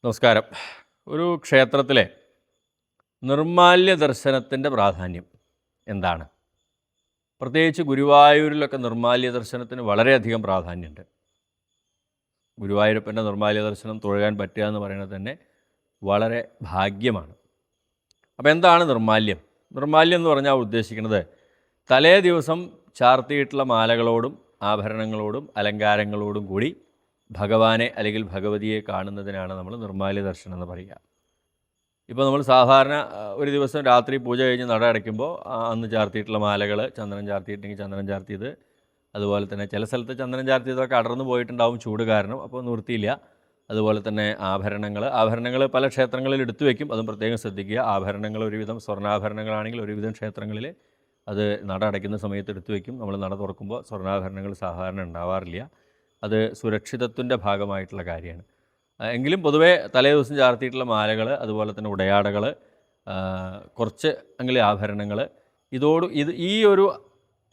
നമസ്കാരം. ഒരു ക്ഷേത്രത്തിലെ നിർമ്മാല്യ ദർശനത്തിൻ്റെ പ്രാധാന്യം എന്താണ്? പ്രത്യേകിച്ച് ഗുരുവായൂരിലൊക്കെ നിർമ്മാല്യ ദർശനത്തിന് വളരെയധികം പ്രാധാന്യമുണ്ട്. ഗുരുവായൂരപ്പൻ്റെ നിർമ്മാല്യ ദർശനം തൊഴാൻ പറ്റുക എന്ന് പറയുന്നത് തന്നെ വളരെ ഭാഗ്യമാണ്. അപ്പോൾ എന്താണ് നിർമ്മാല്യം? നിർമ്മാല്യം എന്ന് പറഞ്ഞാൽ ഉദ്ദേശിക്കുന്നത് തലേ ദിവസം ചാർത്തിയിട്ടുള്ള മാലകളോടും ആഭരണങ്ങളോടും അലങ്കാരങ്ങളോടും കൂടി ഭഗവാനെ അല്ലെങ്കിൽ ഭഗവതിയെ കാണുന്നതിനാണ് നമ്മൾ നിർമ്മാല്യ ദർശനം എന്ന് പറയുക. ഇപ്പോൾ നമ്മൾ സാധാരണ ഒരു ദിവസം രാത്രി പൂജ കഴിഞ്ഞ് നട അടയ്ക്കുമ്പോൾ അന്ന് ചാർത്തിയിട്ടുള്ള മാലകൾ ചന്ദനം ചാർത്തിയിട്ടുണ്ടെങ്കിൽ ചന്ദനം ചാർത്തിയത്, അതുപോലെ തന്നെ ചില സ്ഥലത്ത് ചന്ദനം ചാർത്തിയതൊക്കെ അടർന്നു പോയിട്ടുണ്ടാവും ചൂട് കാരണം, അപ്പോൾ നിവൃത്തിയില്ല. അതുപോലെ തന്നെ ആഭരണങ്ങൾ പല ക്ഷേത്രങ്ങളിൽ എടുത്തു വയ്ക്കും, അതും പ്രത്യേകം ശ്രദ്ധിക്കുക. ആഭരണങ്ങൾ ഒരുവിധം സ്വർണ്ണാഭരണങ്ങളാണെങ്കിൽ ഒരുവിധം ക്ഷേത്രങ്ങളിൽ അത് നട അടയ്ക്കുന്ന സമയത്ത് എടുത്തു വയ്ക്കും. നമ്മൾ നട തുറക്കുമ്പോൾ സ്വർണ്ണാഭരണങ്ങൾ സാധാരണ ഉണ്ടാവാറില്ല. അത് സുരക്ഷിതത്വത്തിൻ്റെ ഭാഗമായിട്ടുള്ള കാര്യമാണ്. എങ്കിലും പൊതുവേ തലേ ദിവസം ചാർത്തിയിട്ടുള്ള മാലകൾ, അതുപോലെ തന്നെ ഉടയാടകൾ, കുറച്ച് എങ്കിലും ആഭരണങ്ങൾ, ഈ ഒരു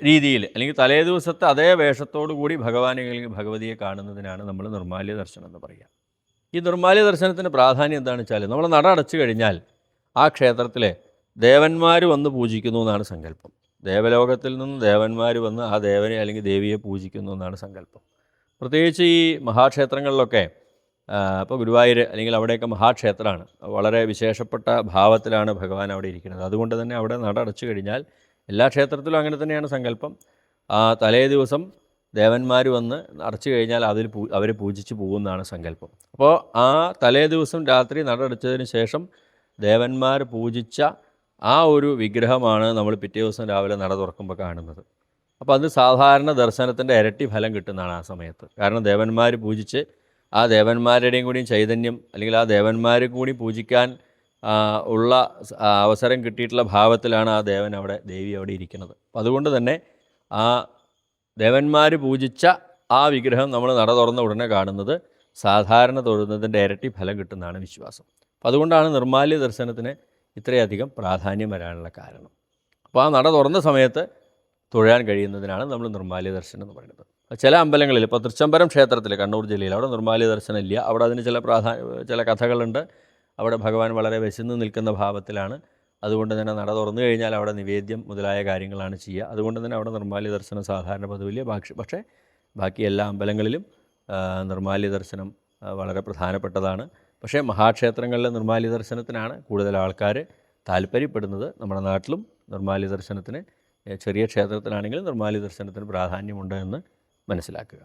രീതിയിൽ അല്ലെങ്കിൽ തലേ ദിവസത്തെ അതേ വേഷത്തോടു കൂടി ഭഗവാനെ അല്ലെങ്കിൽ ഭഗവതിയെ കാണുന്നതിനാണ് നമ്മൾ നിർമ്മാല്യ ദർശനം എന്ന് പറയുക. ഈ നിർമ്മാല്യ ദർശനത്തിൻ്റെ പ്രാധാന്യം എന്താണെന്ന് വെച്ചാൽ, നമ്മൾ നട അടച്ചു കഴിഞ്ഞാൽ ആ ക്ഷേത്രത്തിലെ ദേവന്മാർ വന്ന് പൂജിക്കുന്നു എന്നാണ് സങ്കല്പം. ദേവലോകത്തിൽ നിന്ന് ദേവന്മാർ വന്ന് ആ ദേവനെ അല്ലെങ്കിൽ ദേവിയെ പൂജിക്കുന്നു എന്നാണ് സങ്കല്പം. പ്രത്യേകിച്ച് ഈ മഹാക്ഷേത്രങ്ങളിലൊക്കെ, ഇപ്പോൾ ഗുരുവായൂർ അല്ലെങ്കിൽ അവിടെയൊക്കെ മഹാക്ഷേത്രമാണ്, വളരെ വിശേഷപ്പെട്ട ഭാവത്തിലാണ് ഭഗവാൻ അവിടെ ഇരിക്കുന്നത്. അതുകൊണ്ട് തന്നെ അവിടെ നട അടച്ചു കഴിഞ്ഞാൽ, എല്ലാ ക്ഷേത്രത്തിലും അങ്ങനെ തന്നെയാണ് സങ്കല്പം, തലേ ദിവസം ദേവന്മാർ വന്ന് അടച്ചു കഴിഞ്ഞാൽ അവർ പൂജിച്ച് പോകുന്നതാണ് സങ്കല്പം. അപ്പോൾ ആ തലേ ദിവസം രാത്രി നട അടച്ചതിന് ശേഷം ദേവന്മാർ പൂജിച്ച ആ ഒരു വിഗ്രഹമാണ് നമ്മൾ പിറ്റേ ദിവസം രാവിലെ നട തുറക്കുമ്പോൾ കാണുന്നത്. അപ്പോൾ അത് സാധാരണ ദർശനത്തിൻ്റെ ഇരട്ടി ഫലം കിട്ടുന്നതാണ് ആ സമയത്ത്. കാരണം ദേവന്മാർ പൂജിച്ച് ആ ദേവന്മാരുടെയും കൂടി ചൈതന്യം അല്ലെങ്കിൽ ആ ദേവന്മാരെ കൂടി പൂജിക്കാൻ ഉള്ള അവസരം കിട്ടിയിട്ടുള്ള ഭാവത്തിലാണ് ആ ദേവി അവിടെ ഇരിക്കുന്നത്. അപ്പോൾ അതുകൊണ്ട് തന്നെ ആ ദേവന്മാർ പൂജിച്ച ആ വിഗ്രഹം നമ്മൾ നട തുറന്ന ഉടനെ കാണുന്നത് സാധാരണ തൊഴുന്നതിൻ്റെ ഇരട്ടി ഫലം കിട്ടുന്നതാണ് വിശ്വാസം. അപ്പോൾ അതുകൊണ്ടാണ് നിർമ്മാല്യ ദർശനത്തിന് ഇത്രയധികം പ്രാധാന്യം വരാനുള്ള കാരണം. അപ്പോൾ ആ നട തുറന്ന സമയത്ത് തൊഴാൻ കഴിയുന്നതിനാണ് നമ്മൾ നിർമ്മാല്യ ദർശനം എന്ന് പറയുന്നത്. ചില അമ്പലങ്ങളിൽ, ഇപ്പോൾ തൃച്ചംബരം ക്ഷേത്രത്തിൽ, കണ്ണൂർ ജില്ലയിൽ, അവിടെ നിർമ്മാല്യ ദർശനം ഇല്ല. അവിടെ അതിന് ചില കഥകളുണ്ട്. അവിടെ ഭഗവാൻ വളരെ വിശന്ന് നിൽക്കുന്ന ഭാവത്തിലാണ്. അതുകൊണ്ട് തന്നെ നട തുറന്നു കഴിഞ്ഞാൽ അവിടെ നിവേദ്യം മുതലായ കാര്യങ്ങളാണ് ചെയ്യുക. അതുകൊണ്ട് തന്നെ അവിടെ നിർമ്മാല്യ ദർശനം സാധാരണ പതിവില്ല. പക്ഷേ ബാക്കി എല്ലാ അമ്പലങ്ങളിലും നിർമ്മാല്യ ദർശനം വളരെ പ്രധാനപ്പെട്ടതാണ്. പക്ഷേ മഹാക്ഷേത്രങ്ങളിലെ നിർമ്മാല്യ ദർശനത്തിനാണ് കൂടുതൽ ആൾക്കാർ താല്പര്യപ്പെടുന്നത്. നമ്മുടെ നാട്ടിലും നിർമ്മാല്യ ദർശനത്തിന്, ചെറിയ ക്ഷേത്രത്തിലാണെങ്കിലും നിർമ്മാല്യ ദർശനത്തിന് പ്രാധാന്യമുണ്ട് എന്ന് മനസ്സിലാക്കുക.